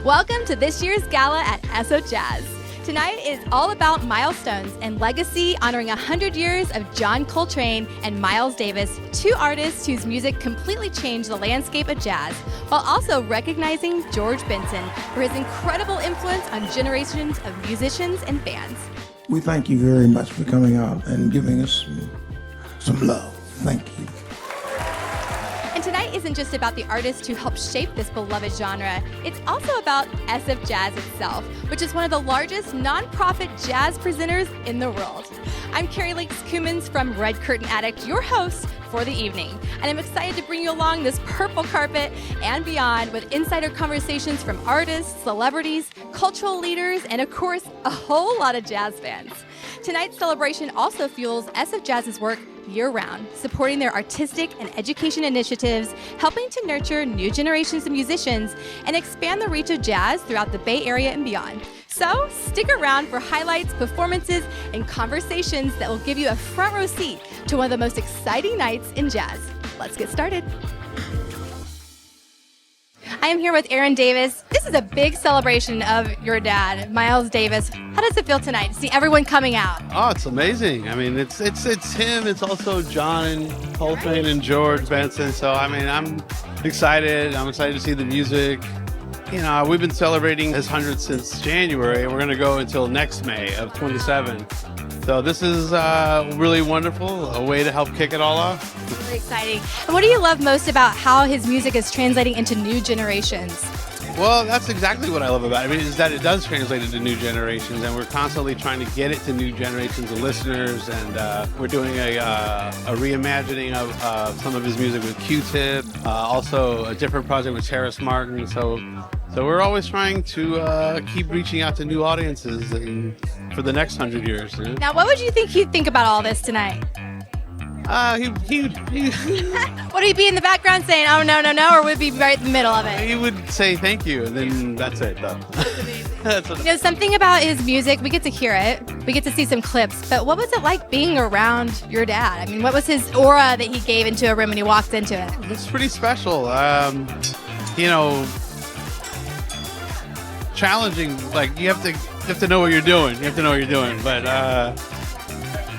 Welcome to this year's Gala at SFJAZZ. Tonight is all about milestones and legacy, honoring 100 years of John Coltrane and Miles Davis, two artists whose music completely changed the landscape of jazz, while also recognizing George Benson for his incredible influence on generations of musicians and bands. We thank you very much for coming out and giving us some love. Thank you. And tonight isn't just about the artists who helped shape this beloved genre. It's also about SFJAZZ itself, which is one of the largest nonprofit jazz presenters in the world. I'm Carrie Lakes-Cummins from Red Curtain Addict, your host for the evening. And I'm excited to bring you along this purple carpet and beyond with insider conversations from artists, celebrities, cultural leaders, and of course, a whole lot of jazz fans. Tonight's celebration also fuels SFJAZZ's work year-round, supporting their artistic and education initiatives, helping to nurture new generations of musicians, and expand the reach of jazz throughout the Bay Area and beyond. So stick around for highlights, performances, and conversations that will give you a front row seat to one of the most exciting nights in jazz. Let's get started. I am here with Aaron Davis. This is a big celebration of your dad, Miles Davis. How does it feel tonight to see everyone coming out? Oh, it's amazing. I mean, it's him. It's also John and Coltrane and George Benson. So, I mean, I'm excited. I'm excited to see the music. You know, we've been celebrating his 100th since January, and we're going to go until next May of 27. So this is really wonderful, a way to help kick it all off. Really exciting. And what do you love most about how his music is translating into new generations? Well, that's exactly what I love about it. I mean, is that it does translate into new generations, and we're constantly trying to get it to new generations of listeners. And we're doing a reimagining of some of his music with Q-Tip, also a different project with Terrace Martin. So we're always trying to keep reaching out to new audiences and for the next 100 years. You know? Now, what would you think he'd think about all this tonight? He Would he be in the background saying, oh, no, or would he be right in the middle of it? He would say thank you, and then that's it, though. That's You know, something about his music, we get to hear it, we get to see some clips, but what was it like being around your dad? I mean, what was his aura that he gave into a room when he walked into it? It's pretty special. You know, challenging, like you have to know what you're doing. You have to know what you're doing, but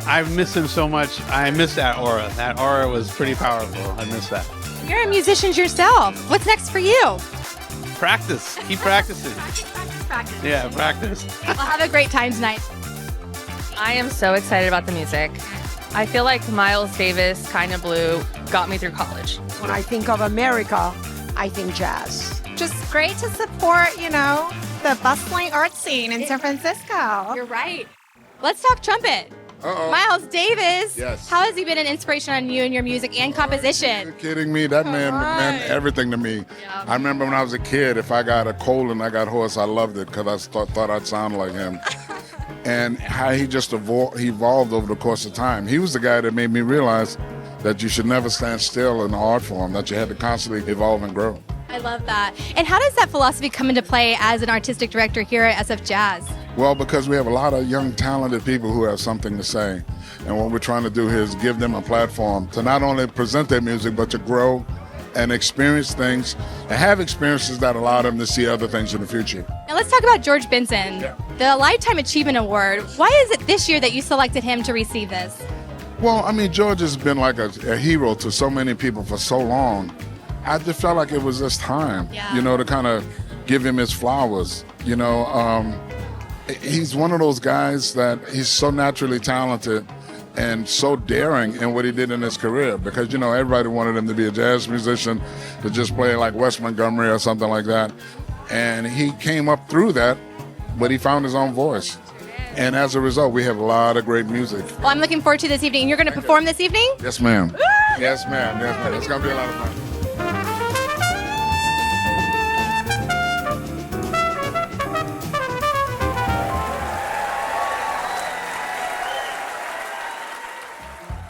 I miss him so much. I miss that aura. That aura was pretty powerful. I miss that. You're a musician yourself. What's next for you? Practice. Keep practicing. Practice. Yeah, practice. Well, have a great time tonight. I am so excited about the music. I feel like Miles Davis, Kinda Blue, got me through college. When I think of America, I think jazz. Just great to support, you know, the bustling art scene in San Francisco. You're right. Let's talk trumpet. Uh-oh. Miles Davis. Yes. How has he been an inspiration on you and your music and composition? You're kidding me? That man meant everything to me. Yeah. I remember when I was a kid, if I got a cold and I got hoarse, I loved it because I thought I'd sound like him. And how he just evolved over the course of time. He was the guy that made me realize that you should never stand still in the art form, that you had to constantly evolve and grow. I love that. And how does that philosophy come into play as an artistic director here at SFJAZZ? Well, because we have a lot of young, talented people who have something to say. And what we're trying to do here is give them a platform to not only present their music, but to grow and experience things and have experiences that allow them to see other things in the future. Now let's talk about George Benson, the Lifetime Achievement Award. Why is it this year that you selected him to receive this? Well, I mean, George has been like a hero to so many people for so long. I just felt like it was just time, you know, to kind of give him his flowers. You know, he's one of those guys that he's so naturally talented and so daring in what he did in his career, because, you know, everybody wanted him to be a jazz musician, to just play like Wes Montgomery or something like that. And he came up through that, but he found his own voice. And as a result, we have a lot of great music. Well, I'm looking forward to this evening. You're going to perform this evening? Yes, ma'am. Yes, ma'am. Yes, ma'am. It's going to be a lot of fun.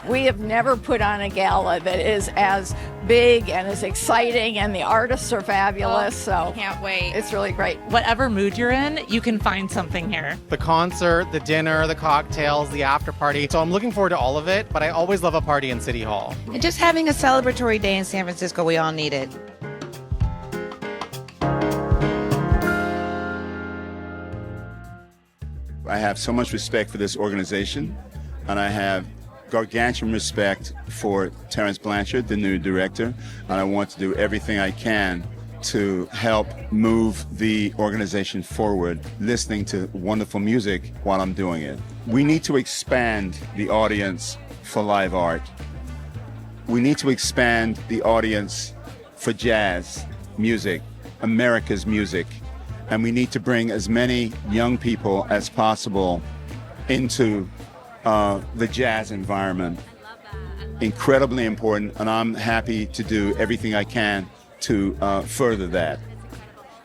We have never put on a gala that is as big and as exciting, and the artists are fabulous, so Can't wait. it's really great. Whatever mood you're in, you can find something here. The concert, the dinner, the cocktails, the after party. So I'm looking forward to all of it, but I always love a party in City Hall. And just having a celebratory day in San Francisco, we all need it. I have so much respect for this organization, and I have gargantuan respect for Terrence Blanchard, the new director, and I want to do everything I can to help move the organization forward, listening to wonderful music while I'm doing it. We need to expand the audience for live art. We need to expand the audience for jazz music, America's music, and we need to bring as many young people as possible into the jazz environment. Incredibly important, and I'm happy to do everything I can to further that.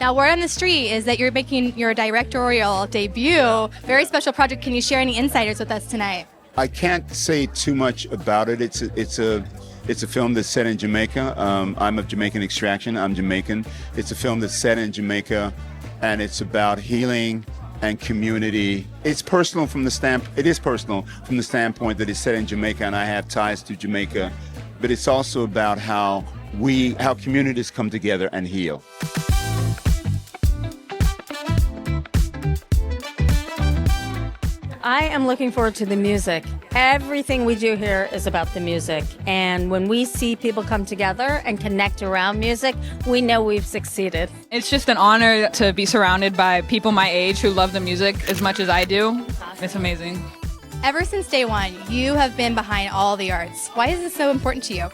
Now, word on the street is that you're making your directorial debut. Very special project. Can you share any insiders with us tonight? I can't say too much about it. It's a film that's set in Jamaica. I'm of Jamaican extraction. I'm Jamaican. It's a film that's set in Jamaica, and it's about healing and community. It's personal from the it is personal from the standpoint that it's set in Jamaica, and I have ties to Jamaica. But it's also about how communities come together and heal. I am looking forward to the music. Everything we do here is about the music. And when we see people come together and connect around music, we know we've succeeded. It's just an honor to be surrounded by people my age who love the music as much as I do. It's amazing. Ever since day one, you have been behind all the arts. Why is this so important to you?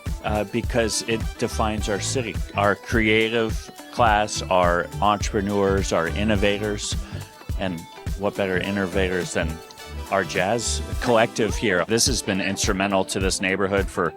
Because it defines our city. Our creative class, our entrepreneurs, our innovators, and what better innovators than our jazz collective here. This has been instrumental to this neighborhood for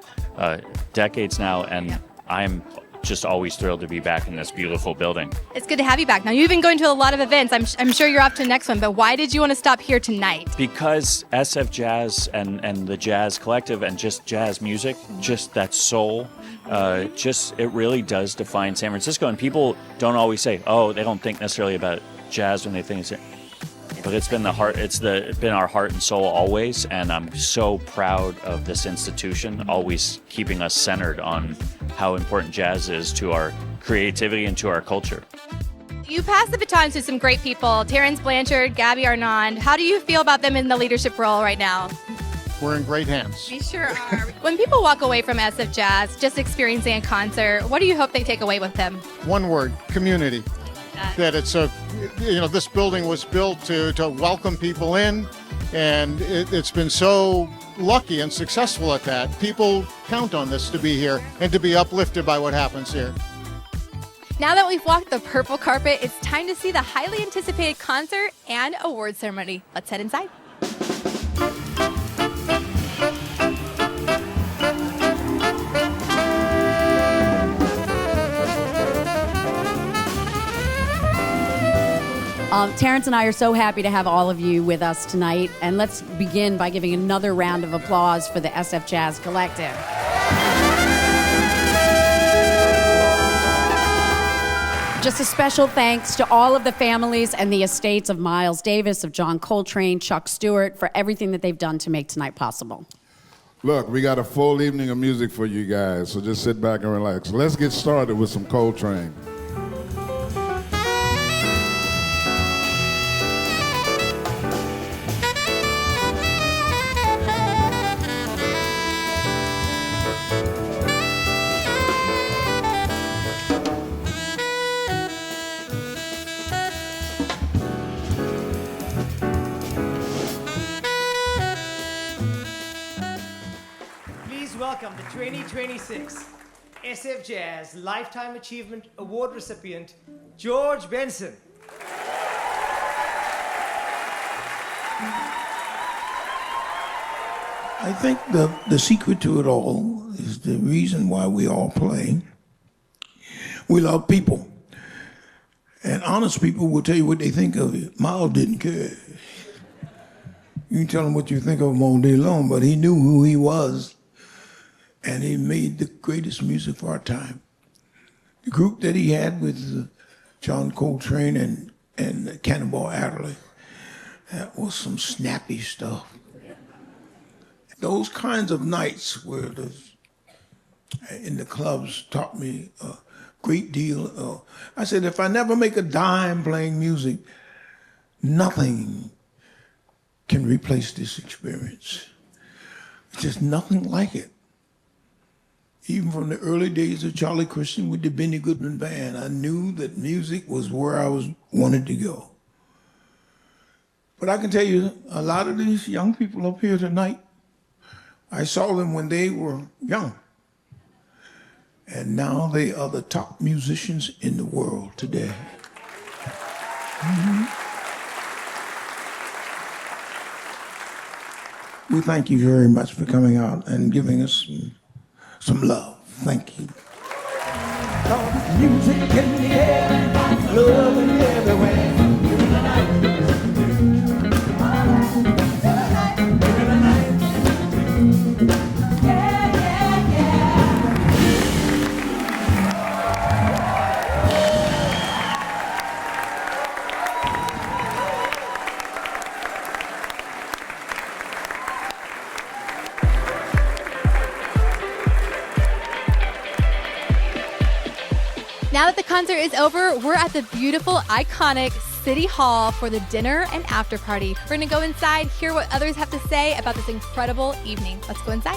decades now, and I'm just always thrilled to be back in this beautiful building. It's good to have you back. Now, you've been going to a lot of events. I'm sure you're off to the next one, but why did you want to stop here tonight? Because SFJAZZ and the Jazz Collective and just jazz music, just that soul, it really does define San Francisco. And people don't always say, oh, they don't think necessarily about jazz when they think it's... But it's been been our heart and soul always, and I'm so proud of this institution, always keeping us centered on how important jazz is to our creativity and to our culture. You passed the baton to some great people, Terrence Blanchard, Gabby Arnond. How do you feel about them in the leadership role right now? We're in great hands. We sure are. When people walk away from SFJAZZ, just experiencing a concert, what do you hope they take away with them? One word: community. That it's this building was built to welcome people in, and it's been so lucky and successful at that. People count on this to be here and to be uplifted by what happens here. Now that we've walked the purple carpet, it's time to see the highly anticipated concert and award ceremony. Let's head inside. Terrence and I are so happy to have all of you with us tonight. And let's begin by giving another round of applause for the SFJAZZ Collective. Just a special thanks to all of the families and the estates of Miles Davis, of John Coltrane, Chuck Stewart, for everything that they've done to make tonight possible. Look, we got a full evening of music for you guys, so just sit back and relax. Let's get started with some Coltrane. Welcome the 2026 SFJAZZ Lifetime Achievement Award recipient, George Benson. I think the secret to it all is the reason why we all play. We love people. And honest people will tell you what they think of you. Miles didn't care. You can tell him what you think of him all day long, but he knew who he was. And he made the greatest music for our time. The group that he had with John Coltrane and Cannonball Adderley, that was some snappy stuff. Those kinds of nights where in the clubs taught me a great deal. I said, if I never make a dime playing music, nothing can replace this experience. It's just nothing like it. Even from the early days of Charlie Christian with the Benny Goodman Band, I knew that music was where I wanted to go. But I can tell you, a lot of these young people up here tonight, I saw them when they were young. And now they are the top musicians in the world today. Mm-hmm. We thank you very much for coming out and giving us some love. Thank you. Music in the air, love everywhere. Now that the concert is over, we're at the beautiful, iconic City Hall for the dinner and after party. We're gonna go inside, hear what others have to say about this incredible evening. Let's go inside.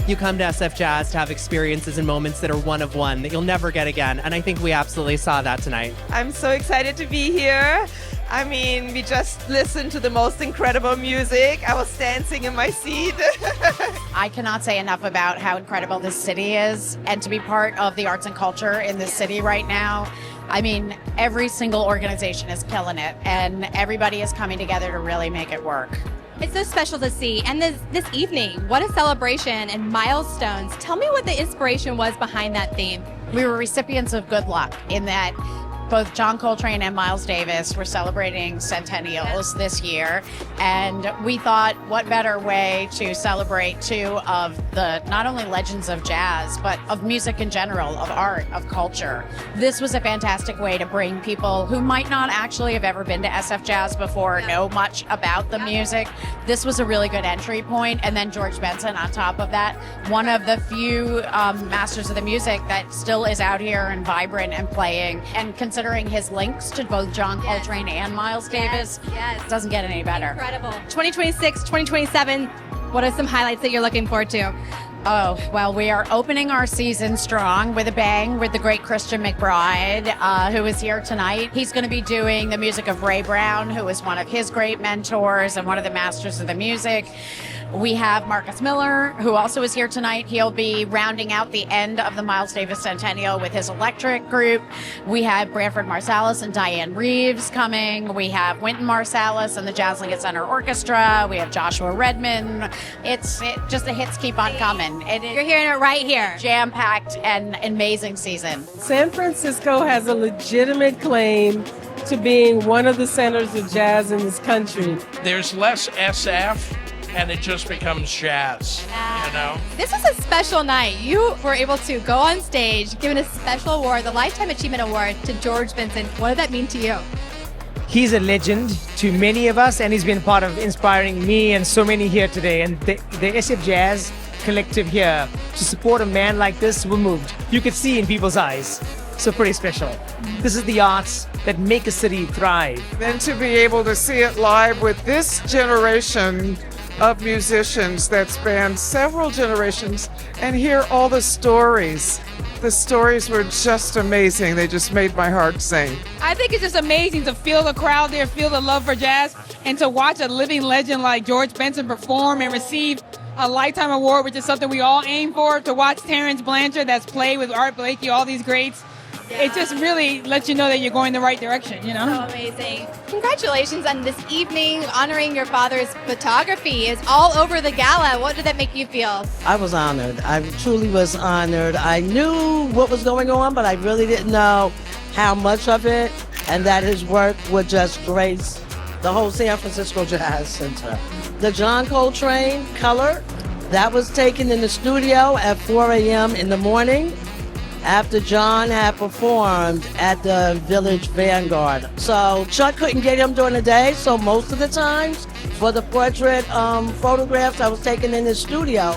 You come to SFJAZZ to have experiences and moments that are one of one that you'll never get again. And I think we absolutely saw that tonight. I'm so excited to be here. I mean, we just listened to the most incredible music. I was dancing in my seat. I cannot say enough about how incredible this city is, and to be part of the arts and culture in this city right now. I mean, every single organization is killing it, and everybody is coming together to really make it work. It's so special to see. And this evening, what a celebration and milestones. Tell me what the inspiration was behind that theme. We were recipients of good luck in that both John Coltrane and Miles Davis were celebrating centennials this year, and we thought, what better way to celebrate two of the not only legends of jazz, but of music in general, of art, of culture. This was a fantastic way to bring people who might not actually have ever been to SFJAZZ before, know much about the music. This was a really good entry point, and then George Benson on top of that, one of the few masters of the music that still is out here and vibrant and playing, and considering his links to both John Coltrane and Miles Davis, doesn't get any better. Incredible. 2026, 2027, what are some highlights that you're looking forward to? Oh, well, we are opening our season strong with a bang with the great Christian McBride, who is here tonight. He's going to be doing the music of Ray Brown, who is one of his great mentors and one of the masters of the music. We have Marcus Miller, who also is here tonight. He'll be rounding out the end of the Miles Davis Centennial with his electric group. We have Branford Marsalis and Diane Reeves coming. We have Wynton Marsalis and the Jazz Lincoln Center Orchestra. We have Joshua Redman. Just the hits keep on coming. You're hearing it right here. Jam-packed and amazing season. San Francisco has a legitimate claim to being one of the centers of jazz in this country. There's less SF, and it just becomes jazz, you know? This was a special night. You were able to go on stage, given a special award, the Lifetime Achievement Award, to George Benson. What did that mean to you? He's a legend to many of us, and he's been part of inspiring me and so many here today. And the SFJAZZ collective here, to support a man like this, we're moved. You could see in people's eyes. So pretty special. This is the arts that make a city thrive. Then to be able to see it live with this generation of musicians that span several generations and hear all the stories. The stories were just amazing. They just made my heart sing. I think it's just amazing to feel the crowd there, feel the love for jazz, and to watch a living legend like George Benson perform and receive a Lifetime Award, which is something we all aim for, to watch Terrence Blanchard that's played with Art Blakey, all these greats. It just really lets you know that you're going the right direction, you know? So amazing. Congratulations on this evening. Honoring your father's photography is all over the gala. What did that make you feel? I was honored. I truly was honored. I knew what was going on, but I really didn't know how much of it, and that his work would just grace the whole San Francisco Jazz Center. The John Coltrane color, that was taken in the studio at 4 a.m. in the morning, after John had performed at the Village Vanguard. So Chuck couldn't get him during the day, so most of the times for the portrait photographs I was taken in the studio,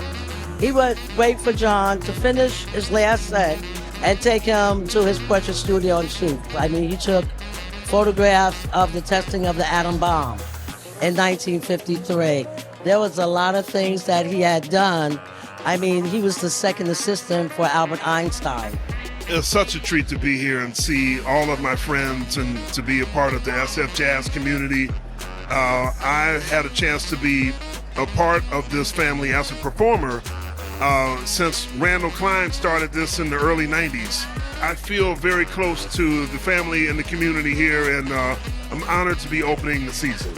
he would wait for John to finish his last set and take him to his portrait studio and shoot. I mean, he took photographs of the testing of the atom bomb in 1953. There was a lot of things that he had done. I mean, he was the second assistant for Albert Einstein. It's such a treat to be here and see all of my friends and to be a part of the SF Jazz community. I had a chance to be a part of this family as a performer since Randall Klein started this in the early 90s. I feel very close to the family and the community here, and I'm honored to be opening the season.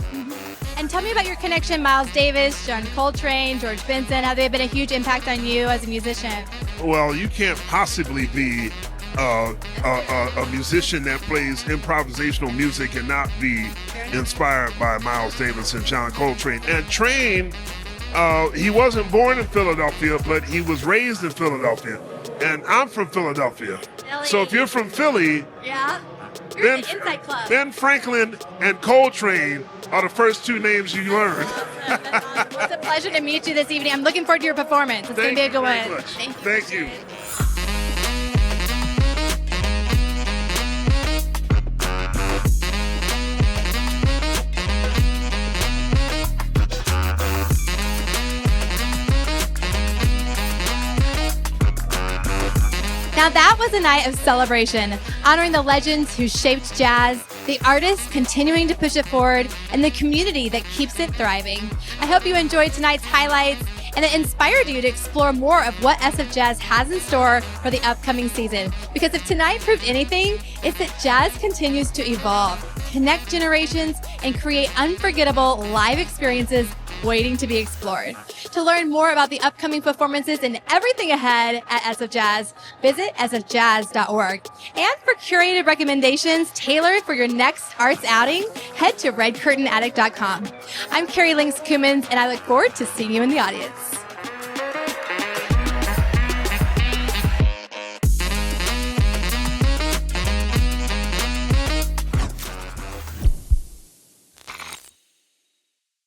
And tell me about your connection, Miles Davis, John Coltrane, George Benson. Have they been a huge impact on you as a musician? Well, you can't possibly be a musician that plays improvisational music and not be inspired by Miles Davis and John Coltrane. And Train, he wasn't born in Philadelphia, but he was raised in Philadelphia. And I'm from Philadelphia. So if you're from Philly, Ben Franklin and Coltrane are the first two names you learned. It's a pleasure to meet you this evening. I'm looking forward to your performance. It's going to be a good one. Thank you. Now that was a night of celebration, honoring the legends who shaped jazz, the artists continuing to push it forward, and the community that keeps it thriving. I hope you enjoyed tonight's highlights and it inspired you to explore more of what SF Jazz has in store for the upcoming season. Because if tonight proved anything, it's that jazz continues to evolve, connect generations, and create unforgettable live experiences waiting to be explored. To learn more about the upcoming performances and everything ahead at SF Jazz, visit sfjazz.org. And for curated recommendations tailored for your next arts outing, head to redcurtainattic.com. I'm Carrie Links-Cummins, and I look forward to seeing you in the audience.